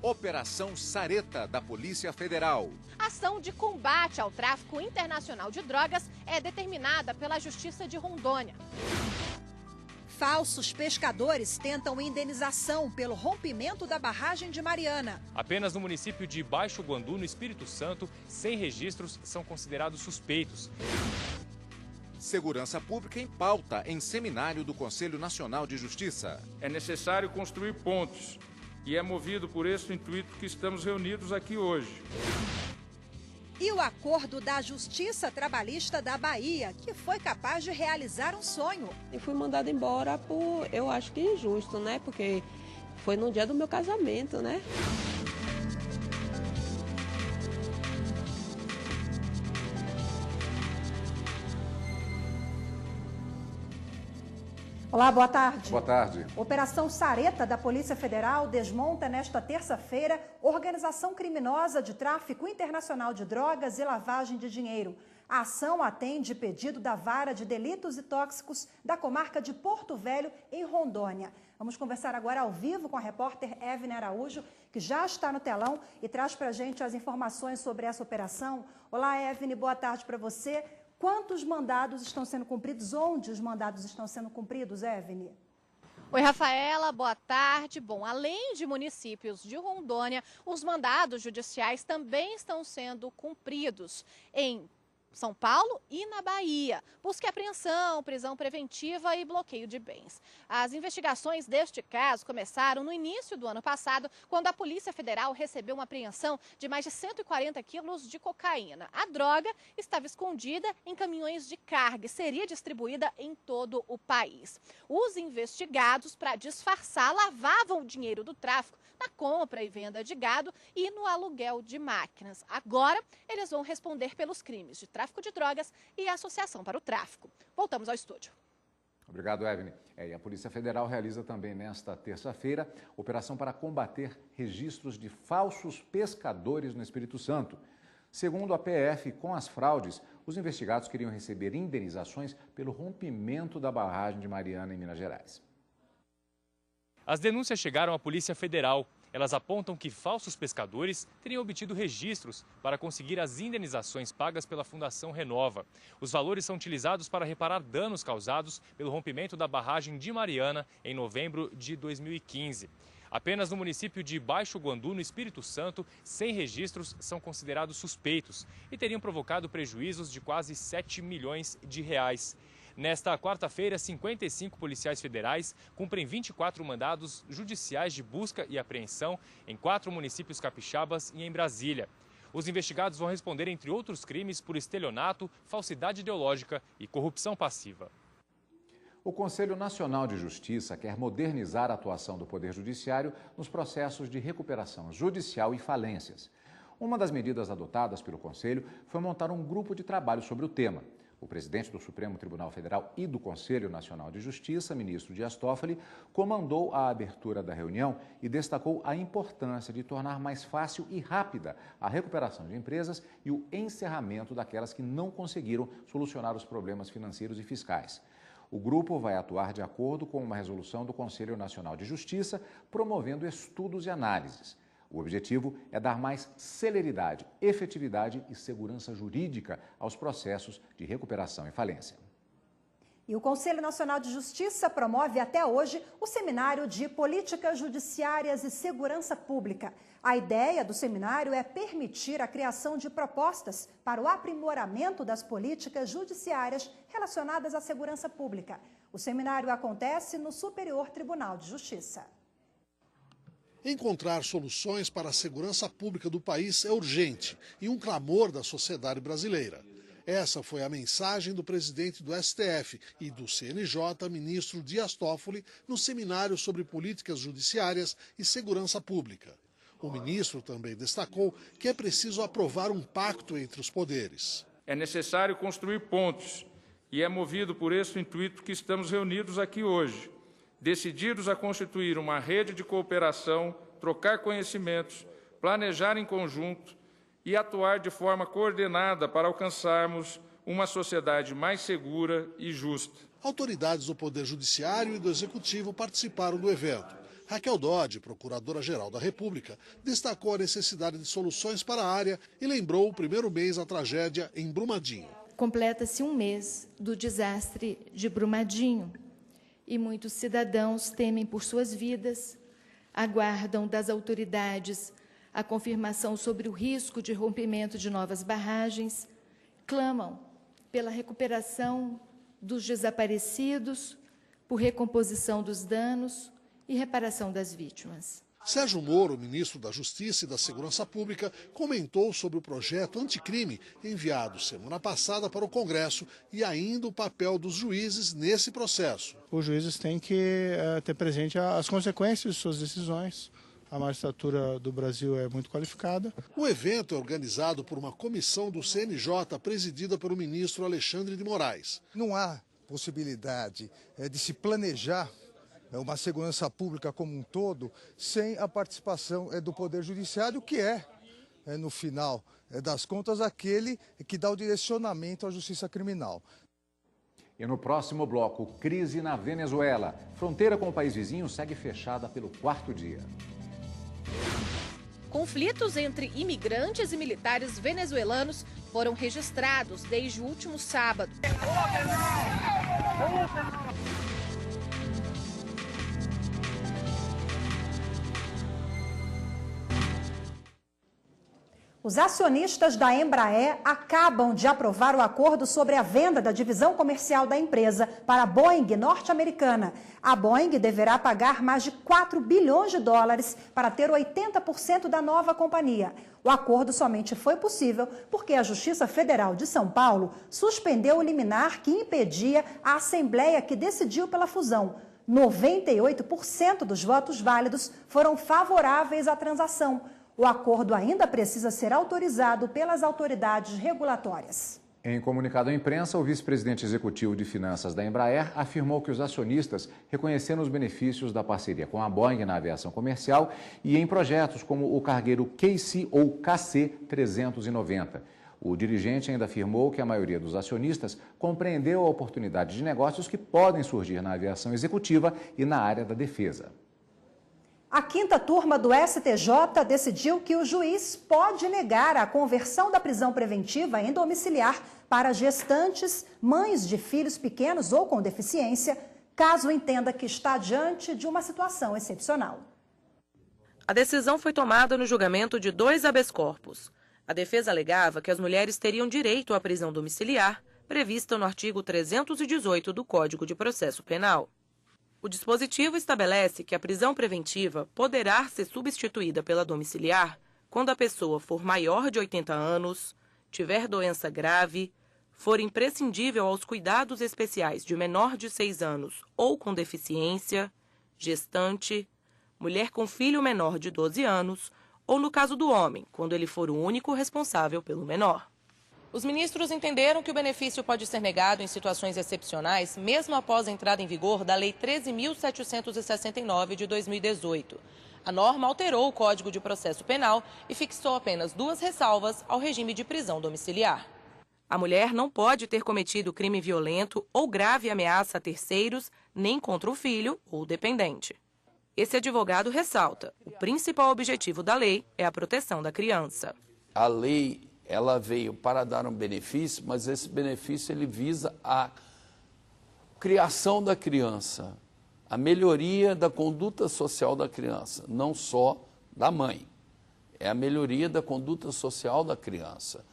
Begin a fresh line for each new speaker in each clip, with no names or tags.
Operação Sareta da Polícia Federal.
A ação de combate ao tráfico internacional de drogas é determinada pela Justiça de Rondônia.
Falsos pescadores tentam indenização pelo rompimento da barragem de Mariana.
Apenas no município de Baixo Guandu, no Espírito Santo, 100 registros são considerados suspeitos.
Segurança Pública em pauta em seminário do Conselho Nacional de Justiça.
É necessário construir pontes e é movido por esse intuito que estamos reunidos aqui hoje.
E o acordo da Justiça Trabalhista da Bahia, que foi capaz de realizar um sonho.
E fui mandada embora por, eu acho que injusto, né? Porque foi no dia do meu casamento, né?
Olá, boa tarde.
Boa tarde.
Operação Sareta da Polícia Federal desmonta nesta terça-feira organização criminosa de tráfico internacional de drogas e lavagem de dinheiro. A ação atende pedido da Vara de Delitos e Tóxicos da comarca de Porto Velho, em Rondônia. Vamos conversar agora ao vivo com a repórter Evne Araújo, que já está no telão e traz para a gente as informações sobre essa operação. Olá, Evne, boa tarde para você. Quantos mandados estão sendo cumpridos? Onde os mandados estão sendo cumpridos, Evne?
Oi, Rafaela, boa tarde. Bom, além de municípios de Rondônia, os mandados judiciais também estão sendo cumpridos em São Paulo e na Bahia. Busca e apreensão, prisão preventiva e bloqueio de bens. As investigações deste caso começaram no início do ano passado, quando a Polícia Federal recebeu uma apreensão de mais de 140 quilos de cocaína. A droga estava escondida em caminhões de carga e seria distribuída em todo o país. Os investigados, para disfarçar, lavavam o dinheiro do tráfico na compra e venda de gado e no aluguel de máquinas. Agora, eles vão responder pelos crimes de tráfico de drogas e associação para o tráfico. Voltamos ao estúdio.
Obrigado, Evne. E a Polícia Federal realiza também nesta terça-feira operação para combater registros de falsos pescadores no Espírito Santo. Segundo a PF, com as fraudes, os investigados queriam receber indenizações pelo rompimento da barragem de Mariana, em Minas Gerais.
As denúncias chegaram à Polícia Federal. Elas apontam que falsos pescadores teriam obtido registros para conseguir as indenizações pagas pela Fundação Renova. Os valores são utilizados para reparar danos causados pelo rompimento da barragem de Mariana em novembro de 2015. Apenas no município de Baixo Guandu, no Espírito Santo, 100 registros são considerados suspeitos e teriam provocado prejuízos de quase 7 milhões de reais. Nesta quarta-feira, 55 policiais federais cumprem 24 mandados judiciais de busca e apreensão em 4 municípios capixabas e em Brasília. Os investigados vão responder, entre outros crimes, por estelionato, falsidade ideológica e corrupção passiva.
O Conselho Nacional de Justiça quer modernizar a atuação do Poder Judiciário nos processos de recuperação judicial e falências. Uma das medidas adotadas pelo Conselho foi montar um grupo de trabalho sobre o tema. O presidente do Supremo Tribunal Federal e do Conselho Nacional de Justiça, ministro Dias Toffoli, comandou a abertura da reunião e destacou a importância de tornar mais fácil e rápida a recuperação de empresas e o encerramento daquelas que não conseguiram solucionar os problemas financeiros e fiscais. O grupo vai atuar de acordo com uma resolução do Conselho Nacional de Justiça, promovendo estudos e análises. O objetivo é dar mais celeridade, efetividade e segurança jurídica aos processos de recuperação e falência.
E o Conselho Nacional de Justiça promove até hoje o Seminário de Políticas Judiciárias e Segurança Pública. A ideia do seminário é permitir a criação de propostas para o aprimoramento das políticas judiciárias relacionadas à segurança pública. O seminário acontece no Superior Tribunal de Justiça.
Encontrar soluções para a segurança pública do país é urgente e um clamor da sociedade brasileira. Essa foi a mensagem do presidente do STF e do CNJ, ministro Dias Toffoli, no seminário sobre políticas judiciárias e segurança pública. O ministro também destacou que é preciso aprovar um pacto entre os poderes.
É necessário construir pontes e é movido por esse intuito que estamos reunidos aqui hoje, decididos a constituir uma rede de cooperação, trocar conhecimentos, planejar em conjunto e atuar de forma coordenada para alcançarmos uma sociedade mais segura e justa.
Autoridades do Poder Judiciário e do Executivo participaram do evento. Raquel Dodge, procuradora-geral da República, destacou a necessidade de soluções para a área e lembrou o primeiro mês da tragédia em Brumadinho.
Completa-se um mês do desastre de Brumadinho e muitos cidadãos temem por suas vidas, aguardam das autoridades a confirmação sobre o risco de rompimento de novas barragens, clamam pela recuperação dos desaparecidos, por recomposição dos danos e reparação das vítimas.
Sérgio Moro, ministro da Justiça e da Segurança Pública, comentou sobre o projeto anticrime enviado semana passada para o Congresso e ainda o papel dos juízes nesse processo.
Os juízes têm que ter presente as consequências de suas decisões. A magistratura do Brasil é muito qualificada.
O evento é organizado por uma comissão do CNJ presidida pelo ministro Alexandre de Moraes.
Não há possibilidade de se planejar uma segurança pública como um todo sem a participação do Poder Judiciário, que no final das contas, aquele que dá o direcionamento à justiça criminal.
E no próximo bloco, crise na Venezuela. Fronteira com o país vizinho segue fechada pelo 4º dia.
Conflitos entre imigrantes e militares venezuelanos foram registrados desde o último sábado.
Os acionistas da Embraer acabam de aprovar o acordo sobre a venda da divisão comercial da empresa para a Boeing norte-americana. A Boeing deverá pagar mais de 4 bilhões de dólares para ter 80% da nova companhia. O acordo somente foi possível porque a Justiça Federal de São Paulo suspendeu o liminar que impedia a Assembleia que decidiu pela fusão. 98% dos votos válidos foram favoráveis à transação. O acordo ainda precisa ser autorizado pelas autoridades regulatórias.
Em comunicado à imprensa, o vice-presidente executivo de finanças da Embraer afirmou que os acionistas reconheceram os benefícios da parceria com a Boeing na aviação comercial e em projetos como o cargueiro KC ou KC-390. O dirigente ainda afirmou que a maioria dos acionistas compreendeu a oportunidade de negócios que podem surgir na aviação executiva e na área da defesa.
A 5ª turma do STJ decidiu que o juiz pode negar a conversão da prisão preventiva em domiciliar para gestantes, mães de filhos pequenos ou com deficiência, caso entenda que está diante de uma situação excepcional.
A decisão foi tomada no julgamento de 2 habeas corpus. A defesa alegava que as mulheres teriam direito à prisão domiciliar, prevista no artigo 318 do Código de Processo Penal. O dispositivo estabelece que a prisão preventiva poderá ser substituída pela domiciliar quando a pessoa for maior de 80 anos, tiver doença grave, for imprescindível aos cuidados especiais de menor de 6 anos ou com deficiência, gestante, mulher com filho menor de 12 anos ou, no caso do homem, quando ele for o único responsável pelo menor. Os ministros entenderam que o benefício pode ser negado em situações excepcionais, mesmo após a entrada em vigor da Lei 13.769 de 2018. A norma alterou o Código de Processo Penal e fixou apenas 2 ressalvas ao regime de prisão domiciliar. A mulher não pode ter cometido crime violento ou grave ameaça a terceiros, nem contra o filho ou dependente. Esse advogado ressalta: o principal objetivo da lei é a proteção da criança.
A lei ela veio para dar um benefício, mas esse benefício ele visa a criação da criança, a melhoria da conduta social da criança, não só da mãe. É a melhoria da conduta social da criança.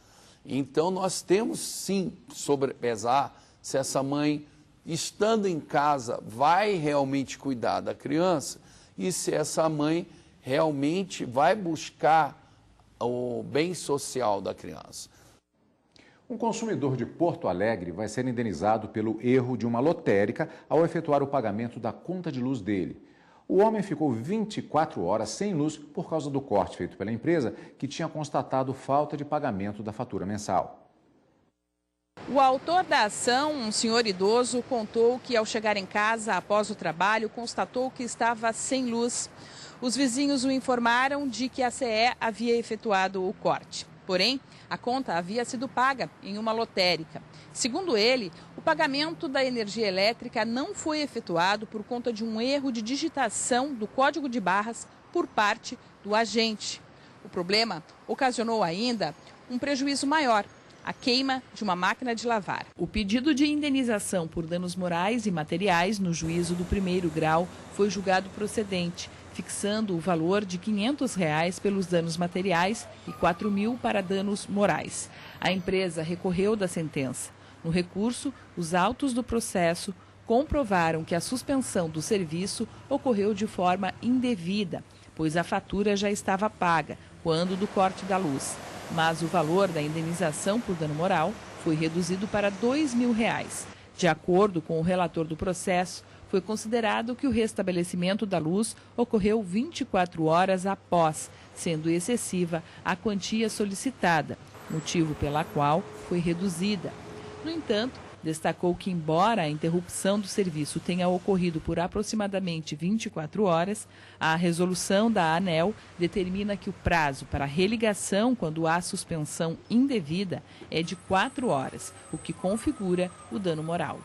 Então, nós temos sim sobrepesar se essa mãe, estando em casa, vai realmente cuidar da criança e se essa mãe realmente vai buscar o bem social da criança.
Um consumidor de Porto Alegre vai ser indenizado pelo erro de uma lotérica ao efetuar o pagamento da conta de luz dele. O homem ficou 24 horas sem luz por causa do corte feito pela empresa, que tinha constatado falta de pagamento da fatura mensal.
O autor da ação, um senhor idoso, contou que ao chegar em casa após o trabalho, constatou que estava sem luz. Os vizinhos o informaram de que a CE havia efetuado o corte. Porém, a conta havia sido paga em uma lotérica. Segundo ele, o pagamento da energia elétrica não foi efetuado por conta de um erro de digitação do código de barras por parte do agente. O problema ocasionou ainda um prejuízo maior, a queima de uma máquina de lavar. O pedido de indenização por danos morais e materiais no juízo do primeiro grau foi julgado procedente, fixando o valor de R$ 500 pelos danos materiais e R$ 4.000 para danos morais. A empresa recorreu da sentença. No recurso, os autos do processo comprovaram que a suspensão do serviço ocorreu de forma indevida, pois a fatura já estava paga quando do corte da luz. Mas o valor da indenização por dano moral foi reduzido para R$ 2.000. De acordo com o relator do processo, foi considerado que o restabelecimento da luz ocorreu 24 horas após, sendo excessiva a quantia solicitada, motivo pela qual foi reduzida. No entanto, destacou que, embora a interrupção do serviço tenha ocorrido por aproximadamente 24 horas, a resolução da ANEEL determina que o prazo para religação quando há suspensão indevida é de 4 horas, o que configura o dano moral.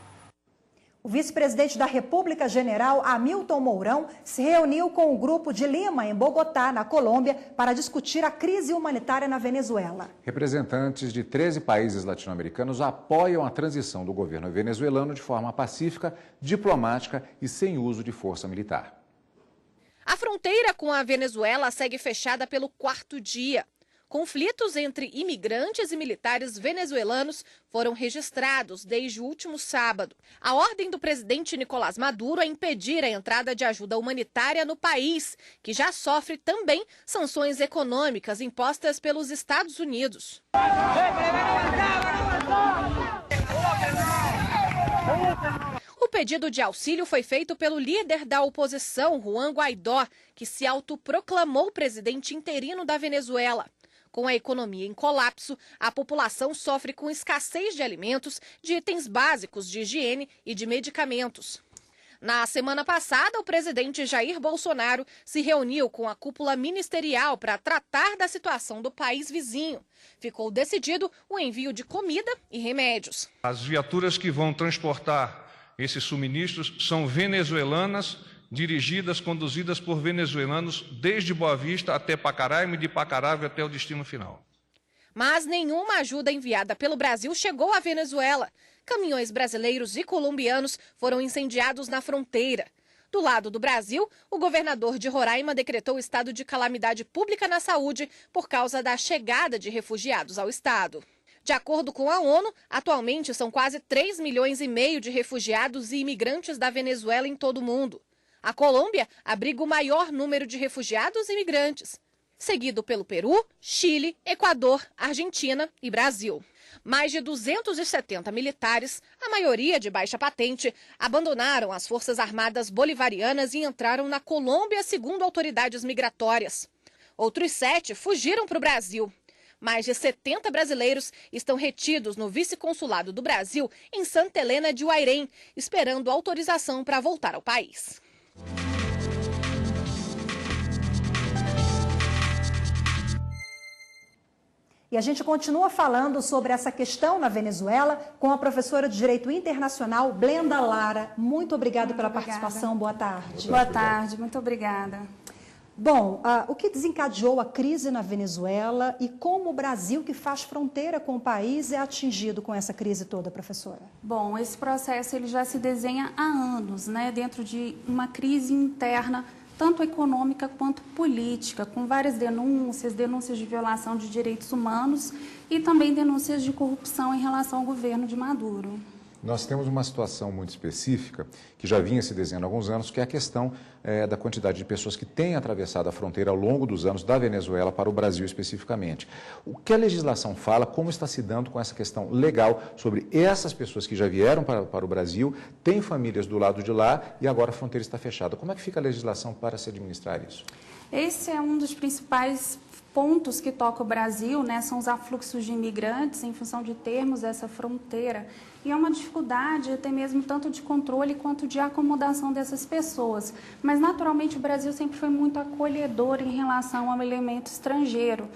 O vice-presidente da República, general Hamilton Mourão, se reuniu com o grupo de Lima, em Bogotá, na Colômbia, para discutir a crise humanitária na Venezuela.
Representantes de 13 países latino-americanos apoiam a transição do governo venezuelano de forma pacífica, diplomática e sem uso de força militar.
A fronteira com a Venezuela segue fechada pelo 4º dia. Conflitos entre imigrantes e militares venezuelanos foram registrados desde o último sábado. A ordem do presidente Nicolás Maduro é impedir a entrada de ajuda humanitária no país, que já sofre também sanções econômicas impostas pelos Estados Unidos. O pedido de auxílio foi feito pelo líder da oposição, Juan Guaidó, que se autoproclamou presidente interino da Venezuela. Com a economia em colapso, a população sofre com escassez de alimentos, de itens básicos de higiene e de medicamentos. Na semana passada, o presidente Jair Bolsonaro se reuniu com a cúpula ministerial para tratar da situação do país vizinho. Ficou decidido o envio de comida e remédios.
As viaturas que vão transportar esses suministros são venezuelanas, dirigidas, conduzidas por venezuelanos desde Boa Vista até Pacaraima e de Pacaraima até o destino final.
Mas nenhuma ajuda enviada pelo Brasil chegou à Venezuela. Caminhões brasileiros e colombianos foram incendiados na fronteira. Do lado do Brasil, o governador de Roraima decretou estado de calamidade pública na saúde por causa da chegada de refugiados ao estado. De acordo com a ONU, atualmente são quase 3,5 milhões de refugiados e imigrantes da Venezuela em todo o mundo. A Colômbia abriga o maior número de refugiados e imigrantes, seguido pelo Peru, Chile, Equador, Argentina e Brasil. Mais de 270 militares, a maioria de baixa patente, abandonaram as Forças Armadas Bolivarianas e entraram na Colômbia, segundo autoridades migratórias. Outros 7 fugiram para o Brasil. Mais de 70 brasileiros estão retidos no vice-consulado do Brasil em Santa Helena de Uairém, esperando autorização para voltar ao país.
E a gente continua falando sobre essa questão na Venezuela com a professora de Direito Internacional, Blenda Lara. Muito obrigada pela participação. Boa tarde.
Boa tarde, muito obrigada.
Bom, o que desencadeou a crise na Venezuela e como o Brasil, que faz fronteira com o país, é atingido com essa crise toda, professora?
Bom, esse processo ele já se desenha há anos, né, dentro de uma crise interna, tanto econômica quanto política, com várias denúncias de violação de direitos humanos e também denúncias de corrupção em relação ao governo de Maduro.
Nós temos uma situação muito específica, que já vinha se desenhando há alguns anos, que é a questão da quantidade de pessoas que têm atravessado a fronteira ao longo dos anos da Venezuela para o Brasil especificamente. O que a legislação fala, como está se dando com essa questão legal sobre essas pessoas que já vieram para o Brasil, têm famílias do lado de lá e agora a fronteira está fechada. Como é que fica a legislação para se administrar isso?
Esse é um dos principais pontos que toca o Brasil, né, são os afluxos de imigrantes em função de termos essa fronteira. E é uma dificuldade até mesmo tanto de controle quanto de acomodação dessas pessoas. Mas, naturalmente, o Brasil sempre foi muito acolhedor em relação ao elemento estrangeiro.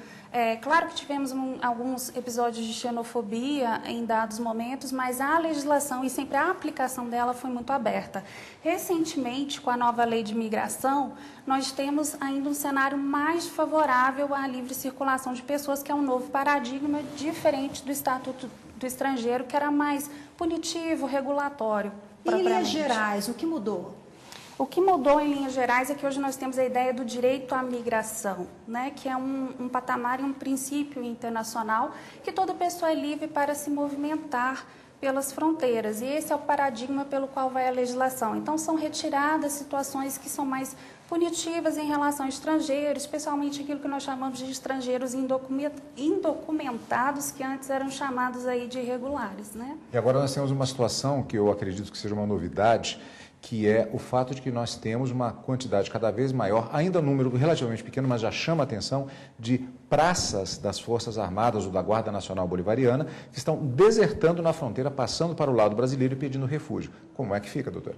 Claro que tivemos alguns episódios de xenofobia em dados momentos, mas a legislação e sempre a aplicação dela foi muito aberta. Recentemente, com a nova lei de imigração, nós temos ainda um cenário mais favorável à livre circulação de pessoas, que é um novo paradigma diferente do Estatuto do Estrangeiro, que era mais punitivo, regulatório.
E em linhas gerais, o que mudou?
O que mudou em linhas gerais é que hoje nós temos a ideia do direito à migração, né, que é um patamar e um princípio internacional que toda pessoa é livre para se movimentar pelas fronteiras. E esse é o paradigma pelo qual vai a legislação. Então, são retiradas situações que são mais punitivas em relação a estrangeiros, especialmente aquilo que nós chamamos de estrangeiros indocumentados, que antes eram chamados aí de irregulares, né?
E agora nós temos uma situação que eu acredito que seja uma novidade, que é o fato de que nós temos uma quantidade cada vez maior, ainda um número relativamente pequeno, mas já chama a atenção, de praças das Forças Armadas ou da Guarda Nacional Bolivariana que estão desertando na fronteira, passando para o lado brasileiro e pedindo refúgio. Como é que fica, doutora?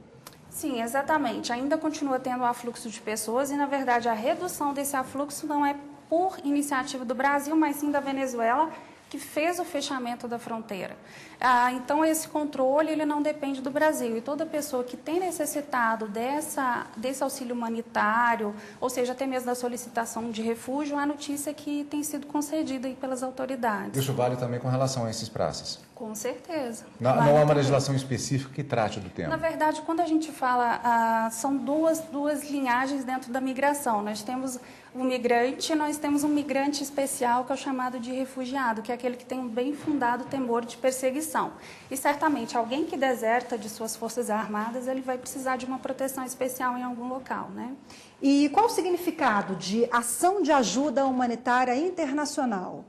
Sim, exatamente. Ainda continua tendo um afluxo de pessoas e, na verdade, a redução desse afluxo não é por iniciativa do Brasil, mas sim da Venezuela, que fez o fechamento da fronteira. Então, esse controle ele não depende do Brasil. E toda pessoa que tem necessitado desse auxílio humanitário, ou seja, até mesmo da solicitação de refúgio, a notícia é que tem sido concedida aí pelas autoridades.
Isso vale também com relação a esses praças?
Com certeza.
Não há uma legislação específica que trate do tema?
Na verdade, quando a gente fala, são duas linhagens dentro da migração. Nós temos o migrante, nós temos um migrante especial, que é o chamado de refugiado, que é aquele que tem um bem fundado temor de perseguição. E certamente alguém que deserta de suas forças armadas, ele vai precisar de uma proteção especial em algum local, né?
E qual o significado de ação de ajuda humanitária internacional?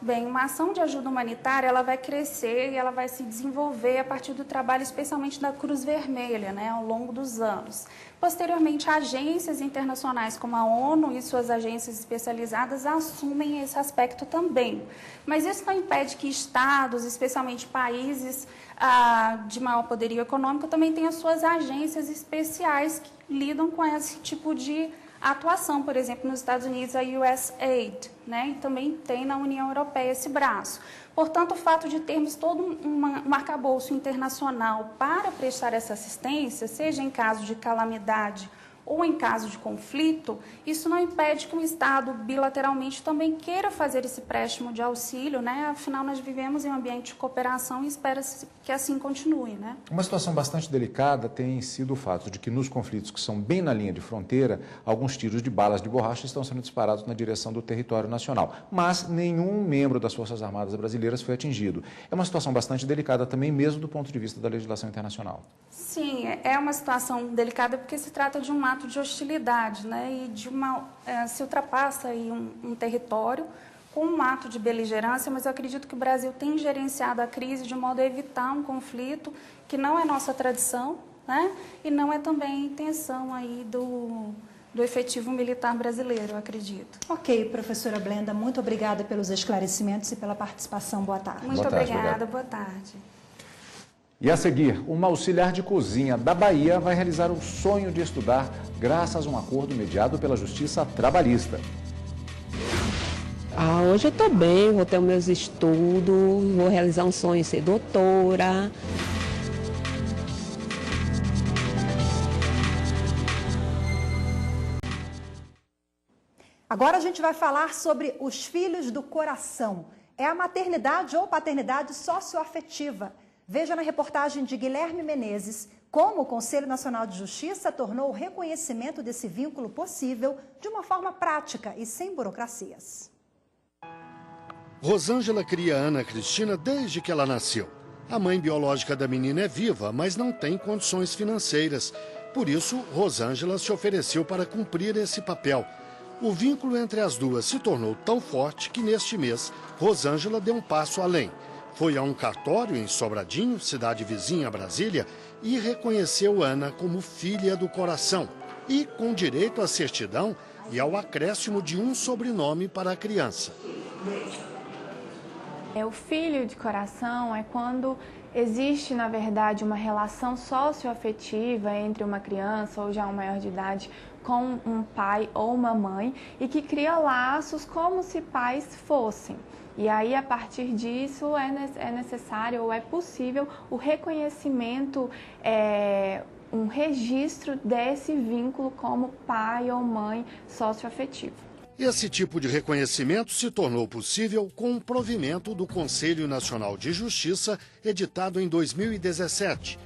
Bem, uma ação de ajuda humanitária, ela vai crescer e ela vai se desenvolver a partir do trabalho, especialmente da Cruz Vermelha, né, ao longo dos anos. Posteriormente, agências internacionais como a ONU e suas agências especializadas assumem esse aspecto também. Mas isso não impede que estados, especialmente países de maior poderio econômico, também tenham suas agências especiais que lidam com esse tipo de atuação. Por exemplo, nos Estados Unidos, a USAID, né? E também tem na União Europeia esse braço. Portanto, o fato de termos todo um arcabouço internacional para prestar essa assistência, seja em caso de calamidade ou em caso de conflito, isso não impede que o Estado bilateralmente também queira fazer esse empréstimo de auxílio, né? Afinal, nós vivemos em um ambiente de cooperação e espera-se que assim continue, né?
Uma situação bastante delicada tem sido o fato de que nos conflitos que são bem na linha de fronteira, alguns tiros de balas de borracha estão sendo disparados na direção do território nacional, mas nenhum membro das Forças Armadas brasileiras foi atingido. É uma situação bastante delicada também, mesmo do ponto de vista da legislação internacional.
Sim, é uma situação delicada porque se trata de um ato de hostilidade, né? E de se ultrapassa aí um território com um ato de beligerância, mas eu acredito que o Brasil tem gerenciado a crise de modo a evitar um conflito que não é nossa tradição, né? E não é também a intenção aí do efetivo militar brasileiro, eu acredito.
Ok, professora Blenda, muito obrigada pelos esclarecimentos e pela participação. Boa tarde.
Muito obrigada, boa tarde.
E a seguir, uma auxiliar de cozinha da Bahia vai realizar o sonho de estudar graças a um acordo mediado pela Justiça Trabalhista.
Hoje eu estou bem, vou ter meus estudos, vou realizar um sonho de ser doutora.
Agora a gente vai falar sobre os filhos do coração. É a maternidade ou paternidade socioafetiva. Veja na reportagem de Guilherme Menezes como o Conselho Nacional de Justiça tornou o reconhecimento desse vínculo possível de uma forma prática e sem burocracias.
Rosângela cria Ana Cristina desde que ela nasceu. A mãe biológica da menina é viva, mas não tem condições financeiras. Por isso, Rosângela se ofereceu para cumprir esse papel. O vínculo entre as duas se tornou tão forte que neste mês, Rosângela deu um passo além. Foi a um cartório em Sobradinho, cidade vizinha a Brasília, e reconheceu Ana como filha do coração. E, com direito à certidão,
e ao acréscimo de um sobrenome para a criança.
O filho de coração é quando existe, na verdade, uma relação socioafetiva entre uma criança ou já um maior de idade com um pai ou uma mãe e que cria laços como se pais fossem. E aí, a partir disso, é necessário ou é possível o reconhecimento, um registro desse vínculo como pai ou mãe socioafetivo.
Esse tipo de reconhecimento se tornou possível com o provimento do Conselho Nacional de Justiça, editado em 2017.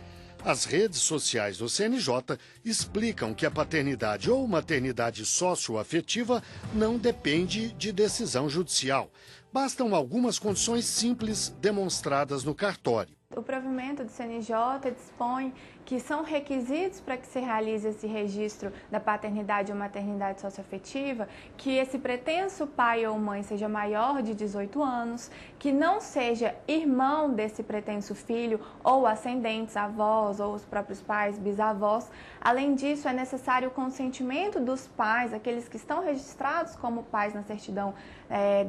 As redes sociais do CNJ explicam que a paternidade ou maternidade socioafetiva não depende de decisão judicial. Bastam algumas condições simples demonstradas no cartório.
O provimento do CNJ dispõe que são requisitos para que se realize esse registro da paternidade ou maternidade socioafetiva, que esse pretenso pai ou mãe seja maior de 18 anos, que não seja irmão desse pretenso filho ou ascendentes, avós ou os próprios pais, bisavós. Além disso, é necessário o consentimento dos pais, aqueles que estão registrados como pais na certidão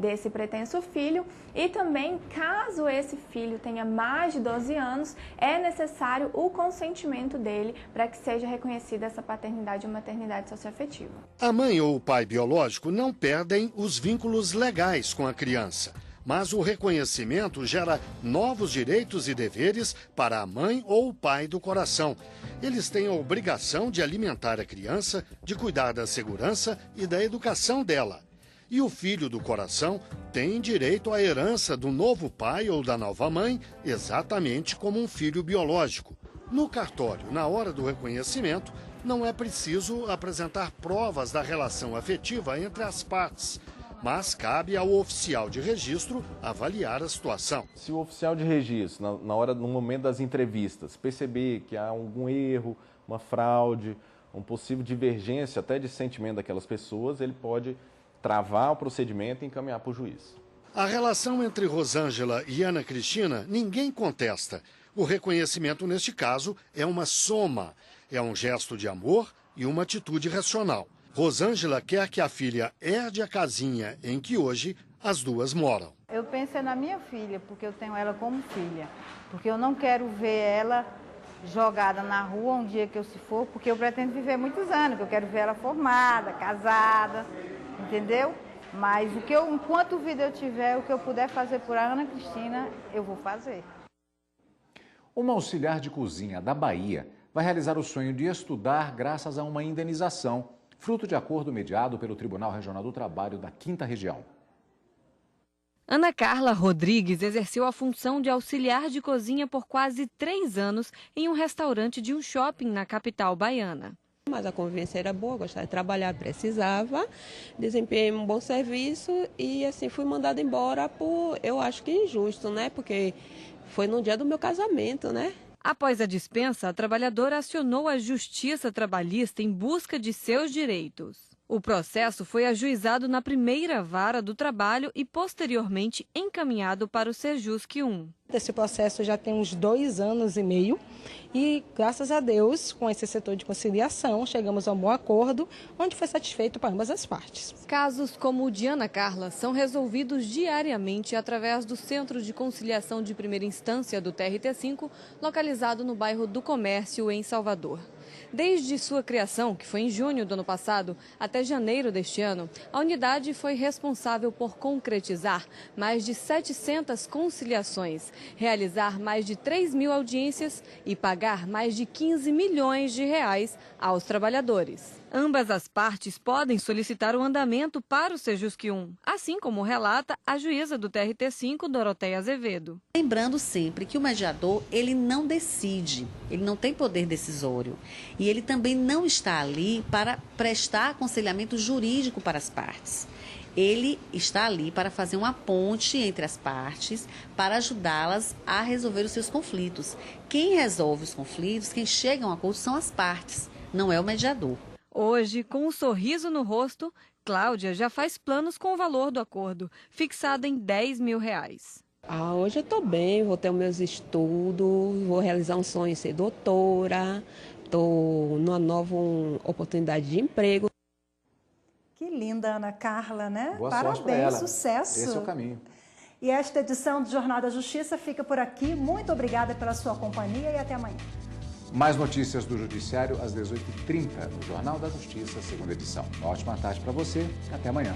desse pretenso filho, e também, caso esse filho tenha mais de 12 anos, é necessário o consentimento dele para que seja reconhecida essa paternidade ou maternidade socioafetiva.
A mãe ou o pai biológico não perdem os vínculos legais com a criança, mas o reconhecimento gera novos direitos e deveres para a mãe ou o pai do coração. Eles têm a obrigação de alimentar a criança, de cuidar da segurança e da educação dela. E o filho do coração tem direito à herança do novo pai ou da nova mãe, exatamente como um filho biológico. No cartório, na hora do reconhecimento, não é preciso apresentar provas da relação afetiva entre as partes, mas cabe ao oficial de registro avaliar a situação.
Se o oficial de registro, no momento das entrevistas, perceber que há algum erro, uma fraude, uma possível divergência até de sentimento daquelas pessoas, ele pode travar o procedimento e encaminhar para o juiz.
A relação entre Rosângela e Ana Cristina ninguém contesta. O reconhecimento, neste caso, é uma soma. É um gesto de amor e uma atitude racional. Rosângela quer que a filha herde a casinha em que hoje as duas moram.
Eu penso na minha filha, porque eu tenho ela como filha. Porque eu não quero ver ela jogada na rua um dia que eu se for, porque eu pretendo viver muitos anos, que eu quero ver ela formada, casada, entendeu? Mas enquanto vida eu tiver, o que eu puder fazer por Ana Cristina, eu vou fazer.
Uma auxiliar de cozinha da Bahia vai realizar o sonho de estudar graças a uma indenização, fruto de acordo mediado pelo Tribunal Regional do Trabalho da 5ª Região.
Ana Carla Rodrigues exerceu a função de auxiliar de cozinha por quase 3 anos em um restaurante de um shopping na capital baiana.
Mas a convivência era boa, gostava de trabalhar, precisava, desempenhei um bom serviço e assim fui mandada embora por, eu acho que injusto, né? Porque foi no dia do meu casamento, né?
Após a dispensa, a trabalhadora acionou a Justiça Trabalhista em busca de seus direitos. O processo foi ajuizado na primeira vara do trabalho e posteriormente encaminhado para o Sejusc 1.
Esse processo já tem uns 2 anos e meio e, graças a Deus, com esse setor de conciliação, chegamos a um bom acordo, onde foi satisfeito para ambas as partes.
Casos como o de Ana Carla são resolvidos diariamente através do Centro de Conciliação de Primeira Instância do TRT5, localizado no bairro do Comércio, em Salvador. Desde sua criação, que foi em junho do ano passado, até janeiro deste ano, a unidade foi responsável por concretizar mais de 700 conciliações, realizar mais de 3.000 audiências e pagar mais de 15 milhões de reais aos trabalhadores. Ambas as partes podem solicitar o andamento para o Sejusc 1, assim como relata a juíza do TRT5, Doroteia Azevedo.
Lembrando sempre que o mediador, ele não decide, ele não tem poder decisório e ele também não está ali para prestar aconselhamento jurídico para as partes. Ele está ali para fazer uma ponte entre as partes, para ajudá-las a resolver os seus conflitos. Quem resolve os conflitos, quem chega a um acordo são as partes, não é o mediador.
Hoje, com um sorriso no rosto, Cláudia já faz planos com o valor do acordo, fixado em R$10.000.
Hoje eu estou bem, vou ter os meus estudos, vou realizar um sonho de ser doutora, estou numa nova oportunidade de emprego.
Que linda, Ana Carla, né?
Boa sorte para
Parabéns,
ela.
sucesso.
Esse é o caminho.
E esta edição do Jornal da Justiça fica por aqui. Muito obrigada pela sua companhia e até amanhã.
Mais notícias do Judiciário às 18h30 no Jornal da Justiça, segunda edição. Uma ótima tarde para você. Até amanhã.